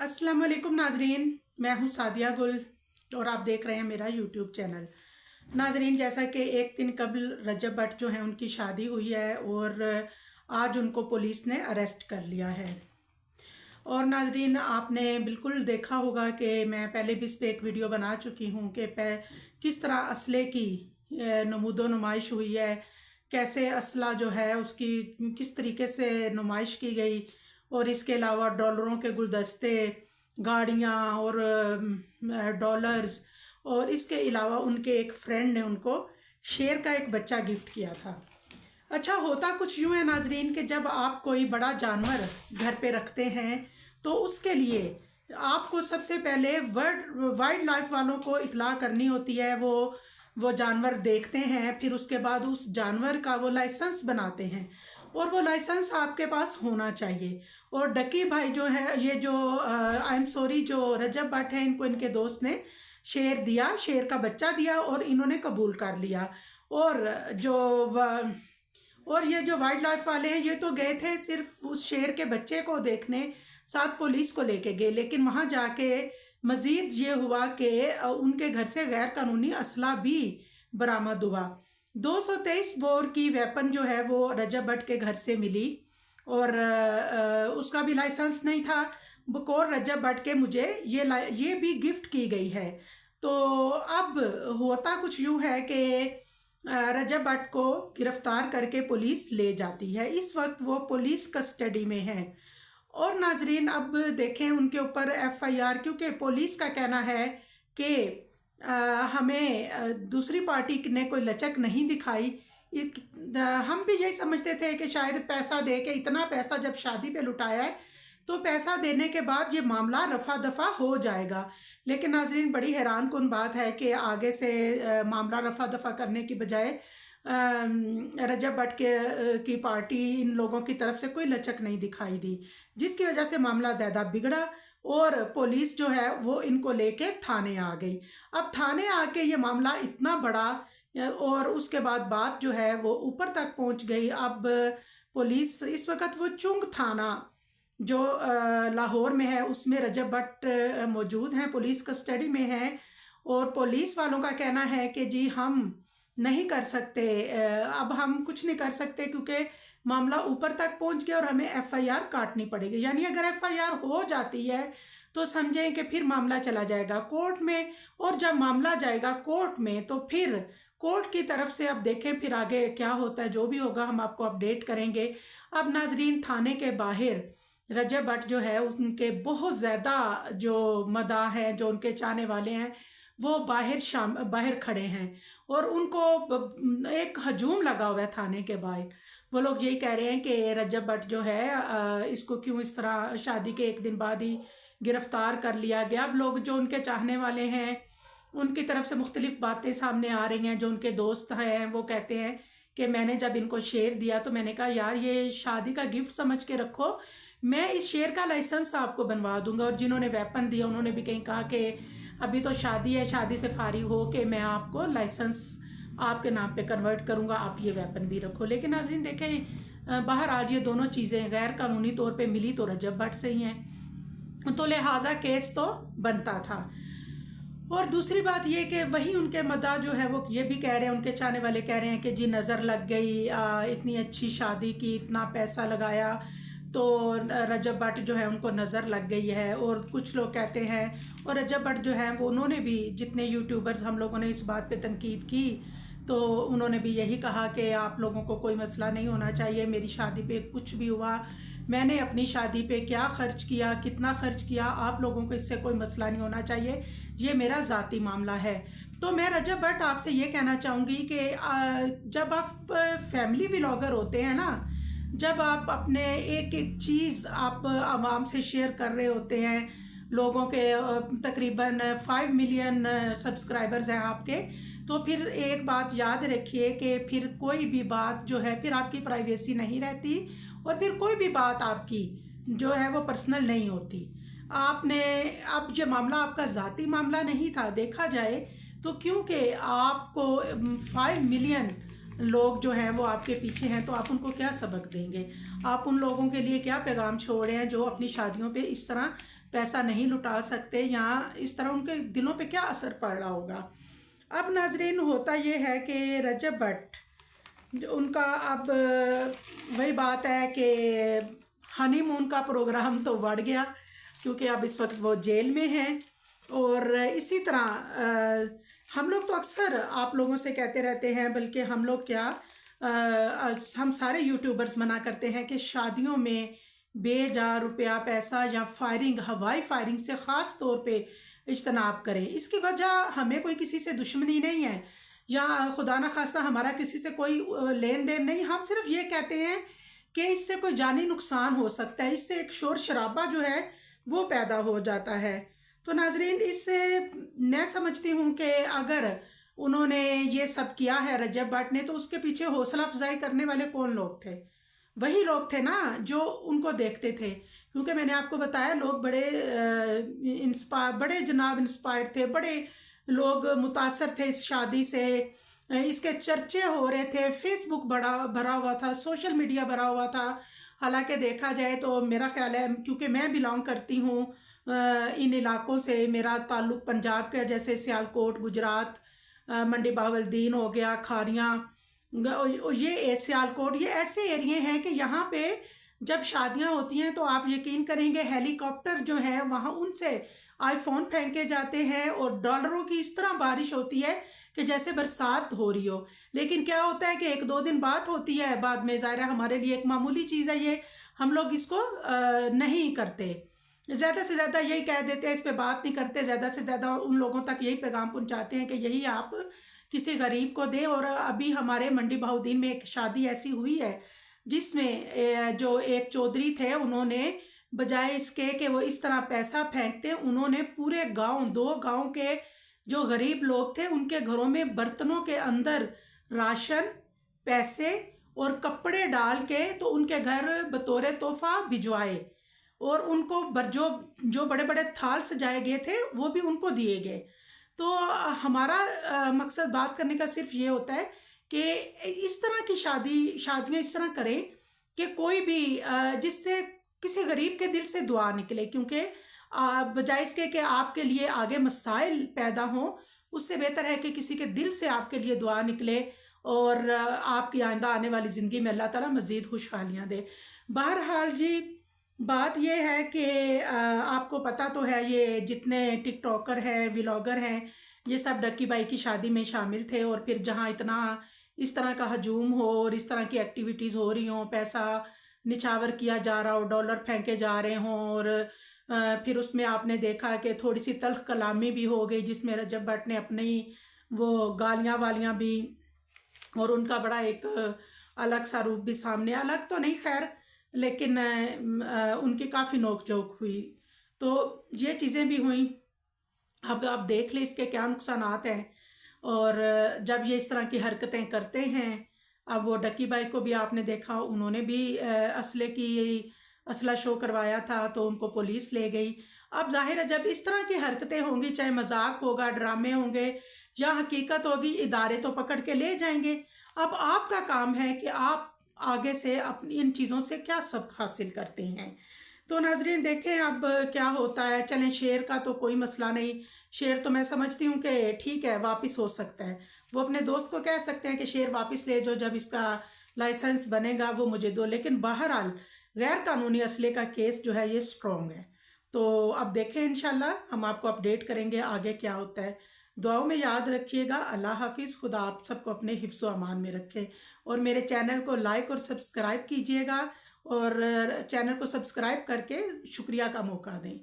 अस्सलाम वालेकुम नाजरीन, मैं हूँ सादिया गुल और आप देख रहे हैं मेरा यूट्यूब चैनल। नाजरीन, जैसा कि एक दिन कबल रजब भट्ट जो है उनकी शादी हुई है और आज उनको पुलिस ने अरेस्ट कर लिया है। और नाजरीन, आपने बिल्कुल देखा होगा कि मैं पहले भी इस पर एक वीडियो बना चुकी हूँ कि किस तरह असले की नमूदो नुमाइश हुई है, कैसे असला जो है उसकी किस तरीके से नुमाइश की गई। और इसके अलावा डॉलरों के गुलदस्ते, गाड़ियाँ और डॉलर्स, और इसके अलावा उनके एक फ्रेंड ने उनको शेर का एक बच्चा गिफ्ट किया था। अच्छा, होता कुछ यूँ है नाजरीन कि जब आप कोई बड़ा जानवर घर पे रखते हैं तो उसके लिए आपको सबसे पहले वाइल्ड लाइफ वालों को इतला करनी होती है। वो जानवर देखते हैं, फिर उसके बाद उस जानवर का वो लाइसेंस बनाते हैं और वो लाइसेंस आपके पास होना चाहिए। और डकी भाई जो है, ये जो आई एम सॉरी, जो रजब भट्ट है, इनको इनके दोस्त ने शेर दिया, शेर का बच्चा दिया और इन्होंने कबूल कर लिया। और ये जो वाइल्ड लाइफ वाले हैं, ये तो गए थे सिर्फ उस शेर के बच्चे को देखने, साथ पुलिस को लेके गए, लेकिन वहाँ जाके मज़ीद ये हुआ कि उनके घर से गैर कानूनी असला भी बरामद हुआ। 223 बोर की वेपन जो है वो रजब भट्ट के घर से मिली और उसका भी लाइसेंस नहीं था। बकौल रजब भट्ट के मुझे ये भी गिफ्ट की गई है। तो अब होता कुछ यूँ है कि रजब भट्ट को गिरफ्तार करके पुलिस ले जाती है। इस वक्त वो पुलिस कस्टडी में है। और नाजरीन, अब देखें उनके ऊपर एफआईआर, क्योंकि पुलिस का कहना है कि हमें दूसरी पार्टी ने कोई लचक नहीं दिखाई। हम भी यही समझते थे कि शायद पैसा दे के, इतना पैसा जब शादी पे लुटाया है तो पैसा देने के बाद ये मामला रफा दफा हो जाएगा। लेकिन नाजरीन, बड़ी हैरान कुन बात है कि आगे से मामला रफा दफा करने की बजाय रजब भट्ट की पार्टी, इन लोगों की तरफ से कोई लचक नहीं दिखाई दी, जिसकी वजह से मामला ज़्यादा बिगड़ा और पुलिस जो है वो इनको लेके थाने आ गई। अब थाने आके ये मामला इतना बड़ा और उसके बाद बात जो है वो ऊपर तक पहुंच गई। अब पुलिस इस वक्त वो चुंग थाना जो लाहौर में है उसमें रजब भट्ट मौजूद हैं, पुलिस कस्टडी में हैं। और पुलिस वालों का कहना है कि जी हम नहीं कर सकते, अब हम कुछ नहीं कर सकते क्योंकि मामला ऊपर तक पहुंच गया और हमें एफआईआर काटनी पड़ेगी। यानी अगर एफआईआर हो जाती है तो समझें कि फिर मामला चला जाएगा कोर्ट में, और जब मामला जाएगा कोर्ट में तो फिर कोर्ट की तरफ से अब देखें फिर आगे क्या होता है। जो भी होगा हम आपको अपडेट करेंगे। अब नाजरीन, थाने के बाहर रजब भट्ट जो है उनके बहुत ज़्यादा जो मदाह हैं, जो उनके चाहने वाले हैं, वो बाहर खड़े हैं और उनको एक हजूम लगा हुआ है थाने के बाहर। वो लोग यही कह रहे हैं कि रजब भट्ट जो है इसको क्यों इस तरह शादी के एक दिन बाद ही गिरफ्तार कर लिया गया। अब लोग जो उनके चाहने वाले हैं उनकी तरफ से मुख्तलिफ बातें सामने आ रही हैं। जो उनके दोस्त हैं वो कहते हैं कि मैंने जब इनको शेर दिया तो मैंने कहा यार ये शादी का गिफ्ट समझ के रखो, मैं इस शेर का लाइसेंस आपको बनवा दूंगा। और जिन्होंने वेपन दिया उन्होंने भी कहीं कहा कि अभी तो शादी है, शादी से फारिग हो के मैं आपको लाइसेंस आपके नाम पे कन्वर्ट करूंगा, आप ये वेपन भी रखो। लेकिन नाज़रीन देखें, बाहर आज ये दोनों चीज़ें गैर कानूनी तौर पे मिली तो रजब भट्ट से ही हैं, तो लिहाजा केस तो बनता था। और दूसरी बात ये कि वही उनके मदा जो है वो ये भी कह रहे हैं, उनके चाहने वाले कह रहे हैं कि जी नज़र लग गई, इतनी अच्छी शादी की, इतना पैसा लगाया तो रजब भट्ट जो है उनको नज़र लग गई है। और कुछ लोग कहते हैं, और रजब भट्ट जो है वो उन्होंने भी, जितने यूट्यूबर्स हम लोगों ने इस बात पे तनकीद की तो उन्होंने भी यही कहा कि आप लोगों को कोई मसला नहीं होना चाहिए, मेरी शादी पे कुछ भी हुआ, मैंने अपनी शादी पे क्या ख़र्च किया, कितना ख़र्च किया, आप लोगों को इससे कोई मसला नहीं होना चाहिए, ये मेरा ज़ाती मामला है। तो मैं रजब भट्ट आपसे ये कहना चाहूँगी कि जब आप फैमिली व्लॉगर होते हैं ना, जब आप अपने एक एक चीज़ आप आवाम से शेयर कर रहे होते हैं, लोगों के तकरीबन 5 मिलियन सब्सक्राइबर्स हैं आपके, तो फिर एक बात याद रखिए कि फिर कोई भी बात जो है फिर आपकी प्राइवेसी नहीं रहती और फिर कोई भी बात आपकी जो है वो पर्सनल नहीं होती। आपने, अब ये मामला आपका ज़ाती मामला नहीं था देखा जाए तो, क्योंकि आपको 5 मिलियन लोग जो हैं वो आपके पीछे हैं, तो आप उनको क्या सबक देंगे? आप उन लोगों के लिए क्या पैगाम छोड़ रहे हैं जो अपनी शादियों पे इस तरह पैसा नहीं लुटा सकते, या इस तरह उनके दिलों पे क्या असर पड़ रहा होगा। अब नाजरीन होता ये है कि रजब भट्ट उनका अब वही बात है कि हनीमून का प्रोग्राम तो बढ़ गया, क्योंकि अब इस वक्त वो जेल में हैं। और इसी तरह हम लोग तो अक्सर आप लोगों से कहते रहते हैं, बल्कि हम लोग क्या हम सारे यूट्यूबर्स मना करते हैं कि शादियों में बेजा रुपया पैसा या फायरिंग, हवाई फायरिंग से ख़ास तौर पे इज्तनाब करें। इसकी वजह हमें कोई किसी से दुश्मनी नहीं है, या खुदा न खास्ता हमारा किसी से कोई लेन देन नहीं। हम सिर्फ ये कहते हैं कि इससे कोई जानी नुकसान हो सकता है, इससे एक शोर शराबा जो है वो पैदा हो जाता है। तो नाजरीन, इससे मैं समझती हूँ कि अगर उन्होंने ये सब किया है रजब भट्ट ने, तो उसके पीछे हौसला अफजाई करने वाले कौन लोग थे? वही लोग थे ना जो उनको देखते थे। क्योंकि मैंने आपको बताया लोग बड़े जनाब इंस्पायर थे, बड़े लोग मुतासर थे इस शादी से, इसके चर्चे हो रहे थे, फेसबुक बड़ा भरा हुआ था, सोशल मीडिया भरा हुआ था। हालांकि देखा जाए तो मेरा ख्याल है, क्योंकि मैं बिलोंग करती हूँ इन इलाकों से, मेरा ताल्लुक़ पंजाब का, जैसे सियालकोट गुजरात, मंडी बहावलदीन हो गया, खारियाँ, ये सियालकोट, ये ऐसे एरिए हैं कि यहाँ पे जब शादियाँ होती हैं तो आप यकीन करेंगे हेलीकॉप्टर जो है वहाँ उनसे आईफोन फेंके जाते हैं, और डॉलरों की इस तरह बारिश होती है कि जैसे बरसात हो रही हो। लेकिन क्या होता है कि एक दो दिन बात होती है, बाद में ज़ाहिर है हमारे लिए एक मामूली चीज़ है ये, हम लोग इसको नहीं करते, ज़्यादा से ज़्यादा यही कह देते हैं, इस पे बात नहीं करते, ज़्यादा से ज़्यादा उन लोगों तक यही पैगाम पहुंचाते हैं कि यही आप किसी गरीब को दें। और अभी हमारे मंडी बहाउद्दीन में एक शादी ऐसी हुई है जिसमें जो एक चौधरी थे, उन्होंने बजाय इसके कि वो इस तरह पैसा फेंकते, उन्होंने पूरे गांव, 2 गांव के जो गरीब लोग थे उनके घरों में बर्तनों के अंदर राशन, पैसे और कपड़े डाल के तो उनके घर बतौर तोहफा भिजवाए, और उनको जो बड़े बड़े थाल सजाए गए थे वो भी उनको दिए गए। तो हमारा मकसद बात करने का सिर्फ ये होता है कि इस तरह की शादियाँ इस तरह करें कि कोई भी जिससे किसी गरीब के दिल से दुआ निकले, क्योंकि बजाय इसके कि आपके लिए आगे मसाइल पैदा हों, उससे बेहतर है कि किसी के दिल से आपके लिए दुआ निकले और आपकी आइंदा आने वाली ज़िंदगी में अल्लाह ताला मज़ीद खुशहालियाँ दे। बहरहाल जी, बात ये है कि आपको पता तो है ये जितने टिकटॉकर हैं, व्लॉगर हैं, ये सब डक्की बाई की शादी में शामिल थे। और फिर जहाँ इतना इस तरह का हजूम हो और इस तरह की एक्टिविटीज़ हो रही हों, पैसा निछावर किया जा रहा हो, डॉलर फेंके जा रहे हों, और फिर उसमें आपने देखा कि थोड़ी सी तल्ख कलामी भी हो गई, जिसमें रजब भट्ट ने अपनी वो गालियाँ वालियाँ भी, और उनका बड़ा एक अलग सा रूप भी सामने, अलग तो नहीं खैर, लेकिन उनकी काफ़ी नोक झोंक हुई। तो ये चीज़ें भी हुई। अब आप देख लें इसके क्या नुकसानात हैं। और जब ये इस तरह की हरकतें करते हैं, अब वो डक्की बाई को भी आपने देखा, उन्होंने भी असला शो करवाया था तो उनको पुलिस ले गई। अब जाहिर है जब इस तरह की हरकतें होंगी, चाहे मजाक होगा, ड्रामे होंगे या हकीकत होगी, इदारे तो पकड़ के ले जाएंगे। अब आपका काम है कि आप आगे से अपनी इन चीज़ों से क्या सबक हासिल करते हैं। तो नाजरीन देखें अब क्या होता है। चलें, शेर का तो कोई मसला नहीं, शेर तो मैं समझती हूँ कि ठीक है, वापस हो सकता है। वो अपने दोस्त को कह सकते हैं कि शेर वापस ले जाओ, जब इसका लाइसेंस बनेगा वो मुझे दो। लेकिन बहरहाल गैर कानूनी असले का केस जो है ये स्ट्रॉन्ग है। तो अब देखें, इंशाल्लाह हम आपको अपडेट करेंगे आगे क्या होता है। दुआओं में याद रखिएगा। अल्लाह हाफिज़। खुदा आप सबको अपने हिफ्ज़ व अमान में रखे। और मेरे चैनल को लाइक और सब्सक्राइब कीजिएगा, और चैनल को सब्सक्राइब करके शुक्रिया का मौका दें।